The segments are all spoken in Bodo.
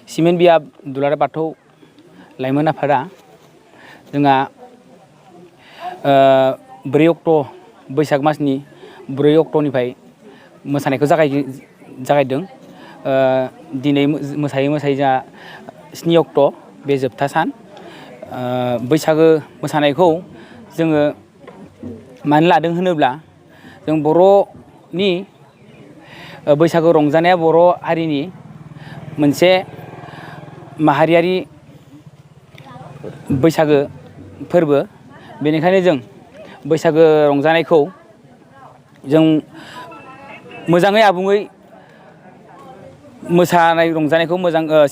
सिमेन्ट बियाब दुलाराय बाथौ लाइमोन आफादा जोंहा 4 अक्ट' बैसाग मासनि 4 अक्ट'निफ्राय मोसानायखौ जागायदों। दिनै मोसायै जोंहा 7 अक्ट' बे जोबथा सान। बैसागो मोसानायखौ जोङो मानो लादों होनोब्ला जों बर'नि बैसागो रंजानाया बर' हारिनि मोनसे माहारियारि बैसागो फोरबो। बेनिखायनो जों बैसागो रंजानायखौ जों मोजाङै आबुङै मोसानाय रंजानायखौ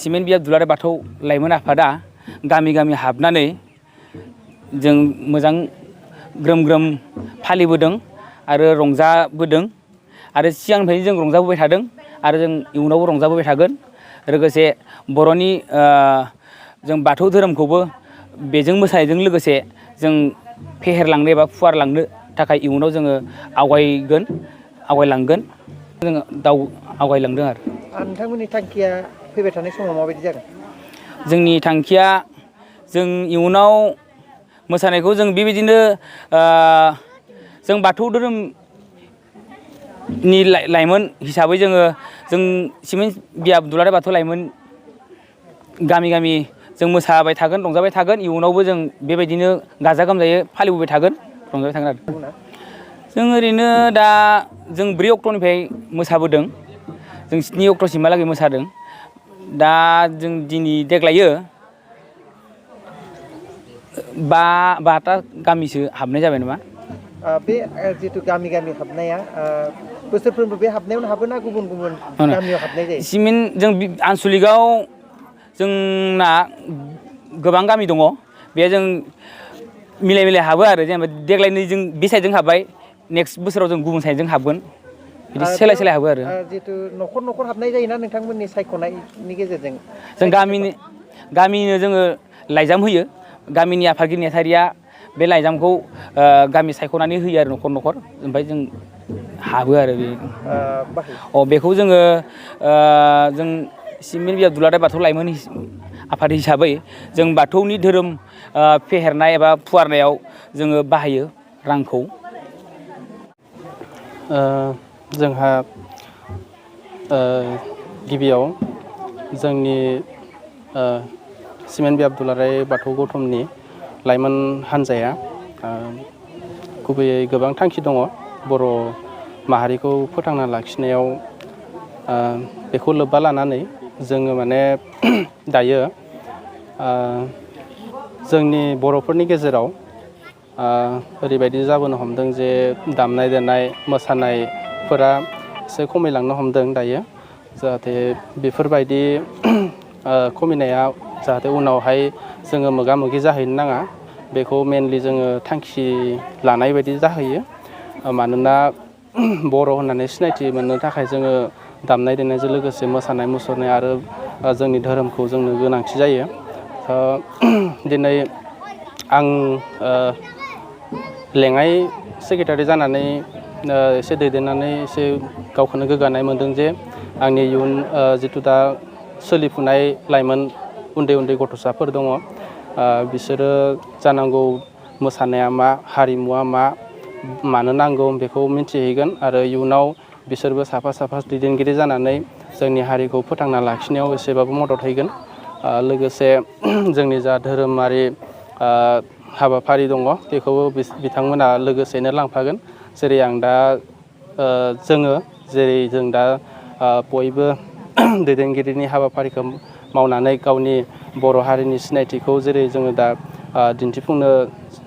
सिमेन्ट बियाब दुलाराय बाथौ लाइमोन आफादा गामि गामि हाबनानै जों मोजां ग्रोम ग्रोम फालिबोदों आरो रंजाबोदों आरो सिगांनिफ्रायनो जों रंजाबोबाय थादों आरो जों इयुनावबो रंजाबोबाय थागोन। लोगोसे बर'नि जों बाथौ धोरोमखौबो बेजों मोसानायजों लोगोसे जों फेहेरलांनो एबा फुवारलांनो थाखाय इयुनाव जोङो आवगायलांगोन जोङो आवगायलांदों आरो। नोंथांमोननि थांखिया फैबाय थानाय समाव माबायदि जागोन? जोंनि थांखिया जों इयुनाव मोसानायखौ जों बेबायदिनो जों बाथौ धोरोमनि लाइमोन हिसाबै जों सिमेन्ट बियाब दुलाराय बाथौ लाइमोन गामि गामि जों मोसाबाय थागोन, रंजाबाय थागोन। इयुनावबो जों बेबायदिनो गाजा गोमजायै फालिबोबाय थागोन, रंजाबाय थागोन आरो। जों ओरैनो दा जों 4 अक्ट'निफ्राय मोसाबोदों। जों 7 अक्ट'सिमहालागै मोसादों। दा जों देग्लायो 5टा गामिसो हाबनाय जाबाय नामा? बे जिथु गामि गामि हाबनाया बोसोरफ्रोमबो बे हाबनायावनो हाबो ना गुबुन गुबुन गामियाव हाबनाय जायो? सिमेन्ट जों आनसलिकआव जोंना गोबां गामि दङ। बे जों मिलाय हाबो आरो। जेनेबा देग्लायनो जों बे साइडजों हाबबाय, नेक्स्ट बोसोराव जों गुबुन साइडजों हाबगोन। बिदि सोलाय हाबो आरो। जिथु न'खर न'खर हाबनाय जायोना नोंथांमोननि सायख'नायनि गेजेरजों? जों गामिनो जोङो लाइजाम होयो। गामिनि आफादगिरि नेहाथारिया बे लाइजामखौ गामि सायख'नानै होयो आरो न'खर न'खर। ओमफ्राय जों हाबो आरो बेखौ जोङो जों सिमेन्ट बियाब दुलाराय बाथौ लाइमोन आफाद हिसाबै जों बाथौनि धोरोम फेहेरनाय एबा फुवारनायाव जोङो बाहायो रांखौ। जोंहा गिबियाव जोंनि सिमेन्ट बियाब दुलाराय बाथौ गौथुमनि लाइमोन हान्जाया गुबैयै गोबां थांखि दङ बर' माहारिखौ फोथांना लाखिनायाव। बेखौ लोब्बा लानानै जोङो माने दायो जोंनि बर'फोरनि गेजेराव ओरैबायदि जाबोनो हमदों जे दामनाय देनाय मोसानायफोरा एसे खमायलांनो हमदों दायो। जाहाथे बेफोरबायदि खमायनाया जाहाथे उनावहाय जोङो मोगा मोगि जाहैनो नाङा, बेखौ मेनलि जोङो थांखि लानाय बायदि जाहैयो। मानोना बर' होननानै सिनायथि मोननो थाखाय जोङो दामनाय देनायजों लोगोसे मोसानाय मुसुरनाय आरो जोंनि धोरोमखौ जोंनो गोनांथि जायो। दिनै आं लेङाइ सेक्रेटारि जानानै एसे दैदेननानै एसे गावखौनो गोग्गानाय मोनदों जे आंनि इयुन जिथु दा सोलिफुनाय लाइमोन उन्दै उन्दै गथ'साफोर दङ, बिसोरो जानांगौ मोसानाया मा, हारिमुवा मा, मानो नांगौ बेखौ मिन्थिहैगोन आरो इयुनाव बिसोरबो साफा साफा दैदेनगिरि जानानै जोंनि हारिखौ फोथांना लाखिनायाव एसेबाबो मदद हैगोन। लोगोसे जोंनि जा धोरोमारि हाबाफारि दङ बेखौबो बिथांमोना लोगोसेनो लांफागोन। जेरै आं दा जों दा बयबो दैदेनगिरिनि हाबाफारिखौ मावनानै गावनि बर' हारिनि सिनायथिखौ जेरै जोङो दा दिन्थिफुंनो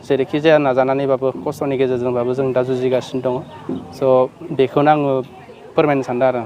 जेरैखि जाया नाजानानैबाबो खस्थ'नि गेजेरजोंबाबो जों दा जुजिगासिनो दङ। स' बेखौनो आङो फोरमायनो सानदों आरो।